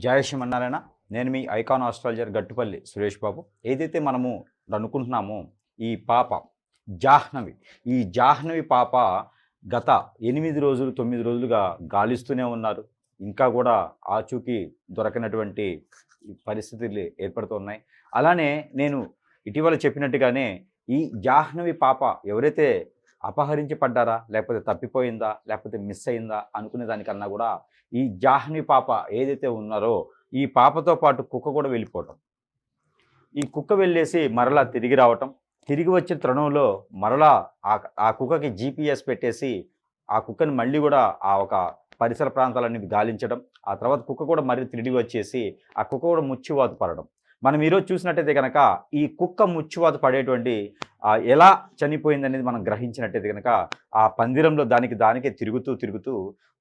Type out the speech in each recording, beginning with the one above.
జయ శ్రీమన్నారాయణ. నేను మీ icon astrologer Gattupalli Suresh Babu. ఏదైతే మనము అనుకుంటున్నామో ఈ పాప జాహ్నవి, ఈ జాహ్నవి పాప గత 8 రోజులు 9 రోజులుగా గాలిస్తూనే ఉన్నారు. ఇంకా కూడా ఆచూకీ దొరకనటువంటి పరిస్థితులు ఏర్పడుతున్నాయి. అలానే నేను ఇటీవల చెప్పినట్టుగానే ఈ జాహ్నవి పాప ఎవరైతే అపహరించబడ్డారా, లేకపోతే తప్పిపోయిందా, లేకపోతే మిస్ అయిందా అనుకునే దానికన్నా కూడా ఈ జాహ్నవి పాప ఏదైతే ఉన్నారో ఈ పాపతో పాటు కుక్క కూడా వెళ్ళిపోవటం, ఈ కుక్క వెళ్ళేసి మరలా తిరిగి రావటం, తిరిగి వచ్చిన తరుణంలో మరలా ఆ కుక్కకి జీపీఎస్ పెట్టేసి ఆ కుక్కని మళ్ళీ కూడా ఆ ఒక పరిసర ప్రాంతాలన్నీ గాలించడం, ఆ తర్వాత కుక్క కూడా మరీ తిరిగి వచ్చేసి ఆ కుక్క కూడా ముచ్చివాత పడడం. మనం ఈరోజు చూసినట్టయితే కనుక ఈ కుక్క ముచ్చివాత పడేటువంటి ఎలా చనిపోయింది అనేది మనం గ్రహించినట్టయితే కనుక ఆ పందిరంలో దానికే తిరుగుతూ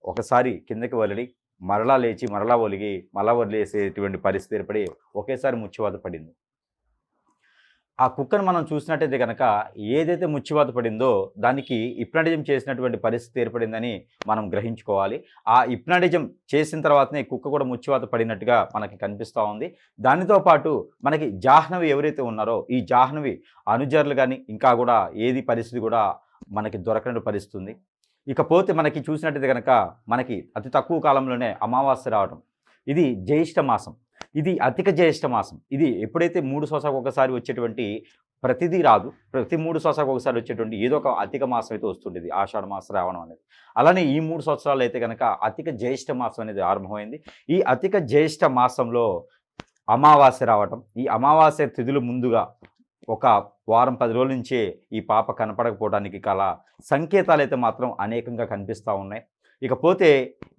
ఒకసారి కిందకి వదిలి మరలా లేచి మరలా ఒలిగి మరలా వదిలేసేటువంటి పరిస్థితి ఏర్పడి ఒకేసారి ముచ్చివాత పడింది. ఆ కుక్కను మనం చూసినట్టయితే కనుక ఏదైతే ముచ్చివాత పడిందో దానికి హిప్నాటిజం చేసినటువంటి పరిస్థితి ఏర్పడిందని మనం గ్రహించుకోవాలి. ఆ హిప్నాటిజం చేసిన తర్వాతనే కుక్క కూడా ముచ్చివాత పడినట్టుగా మనకి కనిపిస్తూ ఉంది. దానితో పాటు మనకి జాహ్నవి ఎవరైతే ఉన్నారో ఈ జాహ్నవి అనుచరులు కానీ ఇంకా కూడా ఏది పరిస్థితి కూడా మనకి దొరకనట్టు పరిస్థితి ఉంది. ఇకపోతే మనకి చూసినట్టయితే కనుక మనకి అతి తక్కువ కాలంలోనే అమావాస్య రావడం, ఇది జ్యేష్ఠ మాసం, ఇది అధిక జ్యేష్ఠ మాసం. ఇది ఎప్పుడైతే 3 సంవత్సరాలకు ఒకసారి వచ్చేటువంటి ప్రతిదీ రాదు, ప్రతి 3 సంవత్సరాలకు ఒకసారి వచ్చేటువంటి ఏదో ఒక అధిక మాసం అయితే వస్తుండేది, ఆషాఢ మాసం రావడం అనేది. అలానే ఈ 3 సంవత్సరాలు అయితే కనుక అధిక జ్యేష్ఠ మాసం అనేది ఆరంభమైంది. ఈ అధిక జ్యేష్ఠ మాసంలో అమావాస్య రావటం, ఈ అమావాస్య తిథులు ముందుగా ఒక వారం 10 రోజుల నుంచే ఈ పాప కనపడకపోవడానికి గల సంకేతాలు అయితే మాత్రం అనేకంగా కనిపిస్తూ ఉన్నాయి. ఇకపోతే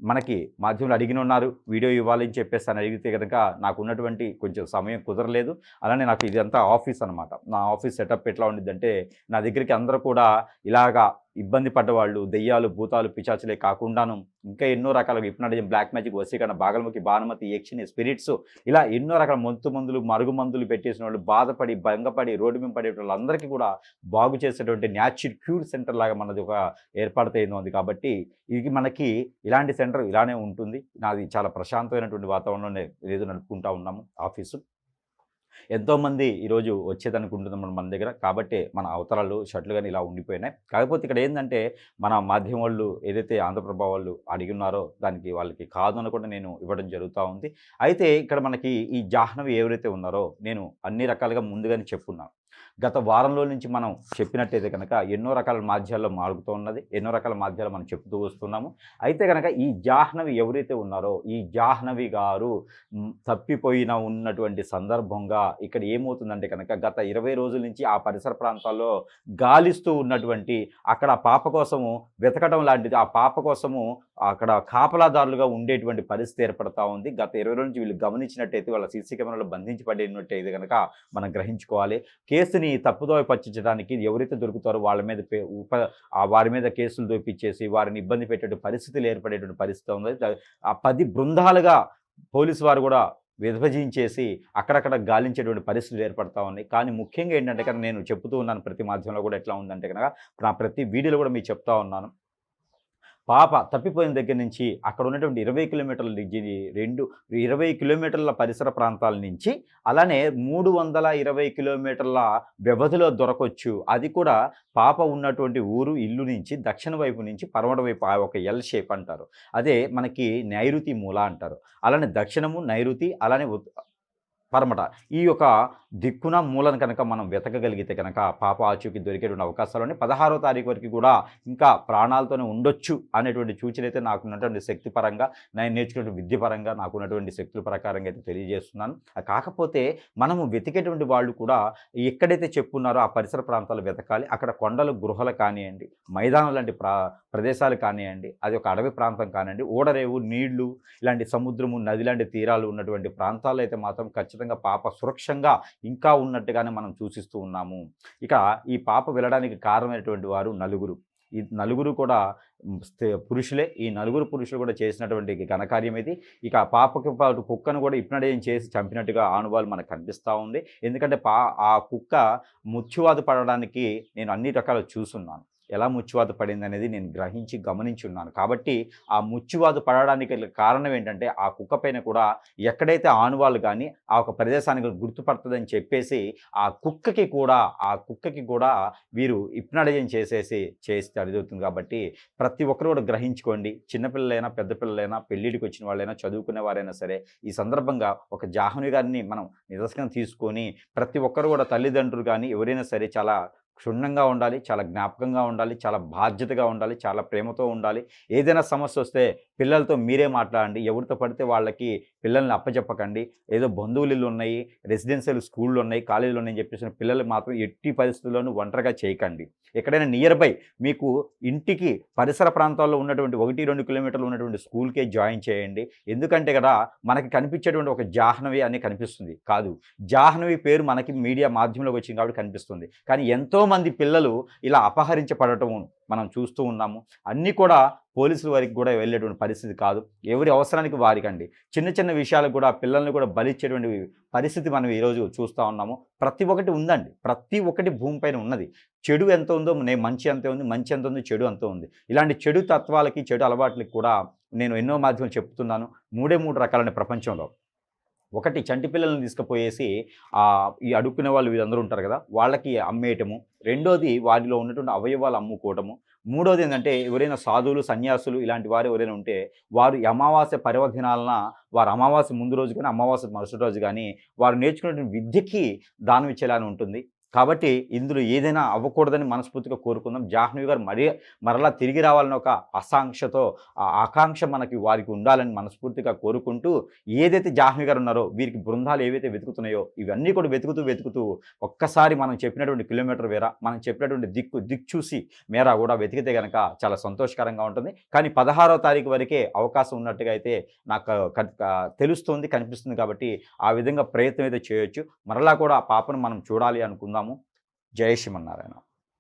మనకి మాధ్యమంలో అడిగిన ఉన్నారు వీడియో ఇవ్వాలని చెప్పేసి అని అడిగితే కనుక నాకు ఉన్నటువంటి కొంచెం సమయం కుదరలేదు. అలానే నాకు ఇదంతా ఆఫీస్ అనమాట. నా ఆఫీస్ సెటప్ ఎట్లా ఉండిద్దంటే నా దగ్గరికి అందరూ కూడా ఇలాగా ఇబ్బంది పడ్డవాళ్ళు, దెయ్యాలు, భూతాలు, పిశాచులే కాకుండాను ఇంకా ఎన్నో రకాల హిప్నాటిజం, బ్లాక్ మ్యాజిక్, వశీకరణ, బాగలముఖి, భానుమతి, యక్షిని, స్పిరిట్స్ ఇలా ఎన్నో రకాల మందులు, మరుగు మందులు పెట్టేసిన వాళ్ళు, బాధపడి భంగపడి రోడ్డు మీద పడే వాళ్ళందరికీ కూడా బాగు చేసేటువంటి న్యాచురల్ క్యూర్ సెంటర్ లాగా మనది ఒక ఏర్పాటైంది ఉంది. కాబట్టి ఇది మనకి ఇలాంటి సెంటర్ ఇలానే ఉంటుంది. నాది చాలా ప్రశాంతమైనటువంటి వాతావరణంలోనే ఏదో నడుపుకుంటూ ఉన్నాము ఆఫీసు. ఎంతోమంది ఈరోజు వచ్చేదనుకుంటున్నాం మన దగ్గర. కాబట్టి మన అవతరాలు షర్ట్లు కానీ ఇలా ఉండిపోయినాయి. కాకపోతే ఇక్కడ ఏంటంటే మన మాధ్యమం వాళ్ళు ఏదైతే ఆంధ్రప్రభ వాళ్ళు అడిగినారో దానికి వాళ్ళకి కాదు అని కూడా నేను ఇవ్వడం జరుగుతూ ఉంది. అయితే ఇక్కడ మనకి ఈ జాహ్నవి ఎవరైతే ఉన్నారో నేను అన్ని రకాలుగా ముందుగానే చెప్పున్నాను. గత వారంలో నుంచి మనం చెప్పినట్టయితే కనుక ఎన్నో రకాల మాధ్యాల్లో మారుతూ ఉన్నది, ఎన్నో రకాల మాధ్యాలు మనం చెప్తూ వస్తున్నాము. అయితే కనుక ఈ జాహ్నవి ఎవరైతే ఉన్నారో ఈ జాహ్నవి గారు తప్పిపోయిన ఉన్నటువంటి సందర్భంగా ఇక్కడ ఏమవుతుందంటే కనుక గత 20 రోజుల నుంచి ఆ పరిసర ప్రాంతాల్లో గాలిస్తూ ఉన్నటువంటి అక్కడ పాప కోసము వెతకడం లాంటిది, ఆ పాప కోసము అక్కడ కాపలాదారులుగా ఉండేటువంటి పరిస్థితి ఏర్పడతా ఉంది. గత 20 రోజుల నుంచి వీళ్ళు గమనించినట్టయితే వాళ్ళ సీసీ కెమెరాలో బంధించబడినట్టయితే కనుక మనం గ్రహించుకోవాలి. కేసుని తప్పుదోవ పట్టించడానికి ఎవరైతే దొరుకుతారో వాళ్ళ మీద వారి మీద కేసులు దొప్పించేసి వారిని ఇబ్బంది పెట్టే పరిస్థితులు ఏర్పడేటువంటి పరిస్థితి ఉంది. 10 బృందాలుగా పోలీసు వారు కూడా విభజించేసి అక్కడక్కడ గాలించేటువంటి పరిస్థితులు ఏర్పడతా ఉన్నాయి. కానీ ముఖ్యంగా ఏంటంటే కనుక నేను చెప్తూ ఉన్నాను ప్రతి మాధ్యమంలో కూడా ఎట్లా ఉందంటే కనుక నా ప్రతి వీడియోలో కూడా మీకు చెప్తా ఉన్నాను. పాప తప్పిపోయిన దగ్గర నుంచి అక్కడ ఉన్నటువంటి 20 కిలోమీటర్ల 20 కిలోమీటర్ల పరిసర ప్రాంతాల నుంచి అలానే 320 కిలోమీటర్ల వ్యవధిలో దొరకొచ్చు. అది కూడా పాప ఉన్నటువంటి ఊరు ఇల్లు నుంచి దక్షిణ వైపు నుంచి పడమట వైపు ఒక ఎల్ షేప్ అంటారు. అదే మనకి నైరుతి మూల అంటారు. అలానే దక్షిణము, నైరుతి, అలానే పరమట ఈ యొక్క దిక్కున మూలను కనుక మనం వెతకగలిగితే కనుక పాప ఆచూకీ దొరికేటువంటి అవకాశాలని 16వ తారీఖు వరకు కూడా ఇంకా ప్రాణాలతోనే ఉండొచ్చు అనేటువంటి సూచన అయితే నాకు ఉన్నటువంటి శక్తి పరంగా, నేను నేర్చుకున్న విద్య పరంగా నాకు ఉన్నటువంటి శక్తుల ప్రకారంగా అయితే తెలియజేస్తున్నాను. కాకపోతే మనము వెతికేటువంటి వాళ్ళు కూడా ఎక్కడైతే చెప్పున్నారో ఆ పరిసర ప్రాంతాలు వెతకాలి. అక్కడ కొండలు, గృహలు కానివ్వండి, మైదానం లాంటి ప్రదేశాలు కానివ్వండి, అది ఒక అడవి ప్రాంతం కానివ్వండి, ఓడరేవు, నీళ్లు, ఇలాంటి సముద్రము, నది లాంటి తీరాలు ఉన్నటువంటి ప్రాంతాల్లో అయితే మాత్రం ఖచ్చితంగా పాప సురక్షంగా ఇంకా ఉన్నట్టుగానే మనం సూచిస్తూ ఉన్నాము. ఇక ఈ పాప వెళ్ళడానికి కారణమైనటువంటి వారు నలుగురు. ఈ నలుగురు కూడా పురుషులే. ఈ నలుగురు పురుషులు కూడా చేసినటువంటి ఘనకార్యం ఇది. ఇక పాపకి పాటు కుక్కను కూడా హిప్నటైజ్ చేసి చంపినట్టుగా ఆనవాళ్ళు మనకు కనిపిస్తూ ఉంది. ఎందుకంటే ఆ కుక్క ముచ్చువాదు పడడానికి నేను అన్ని రకాలు చూసున్నాను. ఎలా ముచ్చువాత పడింది అనేది నేను గమనించి ఉన్నాను. కాబట్టి ఆ ముచ్చువాత పడడానికి కారణం ఏంటంటే ఆ కుక్క పైన కూడా ఎక్కడైతే ఆనవాళ్ళు కానీ ఆ ఒక ప్రదేశానికి గుర్తుపడుతుందని చెప్పేసి ఆ కుక్కకి కూడా వీరు హిప్నటైజేషన్ చేస్తే జరుగుతుంది. కాబట్టి ప్రతి ఒక్కరు కూడా గ్రహించుకోండి. చిన్నపిల్లలైనా పెద్ద పిల్లలైనా పెళ్ళిడికి వచ్చిన వాళ్ళైనా చదువుకునే వారైనా సరే ఈ సందర్భంగా ఒక జాహ్నవి గారిని మనం నిదర్శనం తీసుకొని ప్రతి ఒక్కరు కూడా తల్లిదండ్రులు కానీ ఎవరైనా సరే చాలా క్షుణ్ణంగా ఉండాలి, చాలా జ్ఞాపకంగా ఉండాలి, చాలా బాధ్యతగా ఉండాలి, చాలా ప్రేమతో ఉండాలి. ఏదైనా సమస్య వస్తే పిల్లలతో మీరే మాట్లాడండి. ఎవరితో పడితే వాళ్ళకి పిల్లల్ని అప్పచెప్పకండి. ఏదో బంధువులు ఇల్లు ఉన్నాయి, రెసిడెన్షియల్ స్కూళ్ళు ఉన్నాయి, కాలేజీలు ఉన్నాయని చెప్పేసి పిల్లలు మాత్రం ఎట్టి పరిస్థితుల్లోనూ ఒంటరిగా చేయకండి. ఎక్కడైనా నియర్ బై మీకు ఇంటికి పరిసర ప్రాంతాల్లో ఉన్నటువంటి 1-2 కిలోమీటర్లు ఉన్నటువంటి స్కూల్కే జాయిన్ చేయండి. ఎందుకంటే కదా మనకి కనిపించేటువంటి ఒక జాహ్నవి అని కనిపిస్తుంది కాదు, జాహ్నవి పేరు మనకి మీడియా మాధ్యమంలోకి వచ్చింది కాబట్టి కనిపిస్తుంది. కానీ ఎంతోమంది పిల్లలు ఇలా అపహరించబడటం మనం చూస్తూ ఉన్నాము. అన్నీ కూడా పోలీసుల వరకు కూడా వెళ్ళేటువంటి పరిస్థితి కాదు. ఎవరి అవసరానికి వారికండి. చిన్న చిన్న విషయాలకు కూడా పిల్లల్ని కూడా బలిచ్చేటువంటి పరిస్థితి మనం ఈరోజు చూస్తూ ఉన్నాము. ప్రతి ఒక్కటి ఉందండి, ప్రతి ఒక్కటి భూమిపైన ఉన్నది. చెడు ఎంత ఉందో మంచి అంతే ఉంది, మంచి ఎంత ఉంది చెడు అంత ఉంది. ఇలాంటి చెడు తత్వాలకి చెడు అలవాట్లకి కూడా నేను ఎన్నో మాధ్యమాలు చెప్తున్నాను. 3 రకాలైన ప్రపంచంలో. ఒకటి చంటి పిల్లల్ని తీసుకుపోయేసి ఈ అడుక్కునే వాళ్ళు వీళ్ళందరూ ఉంటారు కదా, వాళ్ళకి అమ్మేయటము. రెండోది వారిలో ఉన్నటువంటి అవయవాలు అమ్ముకోవటము. మూడోది ఏంటంటే ఎవరైనా సాధువులు సన్యాసులు ఇలాంటి వారు ఎవరైనా ఉంటే వారు ఈ అమావాస్య పర్వదినాలన వారు అమావాస్య ముందు రోజు కానీ అమావాస్య మరుసటి రోజు కానీ వారు నేర్చుకున్నటువంటి విద్యకి దానం ఇచ్చేలానే ఉంటుంది. కాబట్టి ఇందులో ఏదైనా అవ్వకూడదని మనస్ఫూర్తిగా కోరుకుందాం. జాహ్నవి గారు మరలా తిరిగి రావాలని ఒక ఆకాంక్ష వారికి ఉండాలని మనస్ఫూర్తిగా కోరుకుంటూ, ఏదైతే జాహ్నవి గారు ఉన్నారో వీరికి బృందాలు ఏవైతే వెతుకుతున్నాయో ఇవన్నీ కూడా వెతుకుతూ ఒక్కసారి మనం చెప్పినటువంటి కిలోమీటర్ వేరా, మనం చెప్పినటువంటి దిక్కు చూసి మేరా కూడా వెతికితే కనుక చాలా సంతోషకరంగా ఉంటుంది. కానీ 16వ తారీఖు వరకే అవకాశం ఉన్నట్టుగా అయితే నాకు తెలుస్తుంది, కనిపిస్తుంది. కాబట్టి ఆ విధంగా ప్రయత్నం అయితే చేయొచ్చు. మరలా కూడా ఆ పాపను మనం చూడాలి అనుకుందాం. జై శ్రీమన్నారాయణ.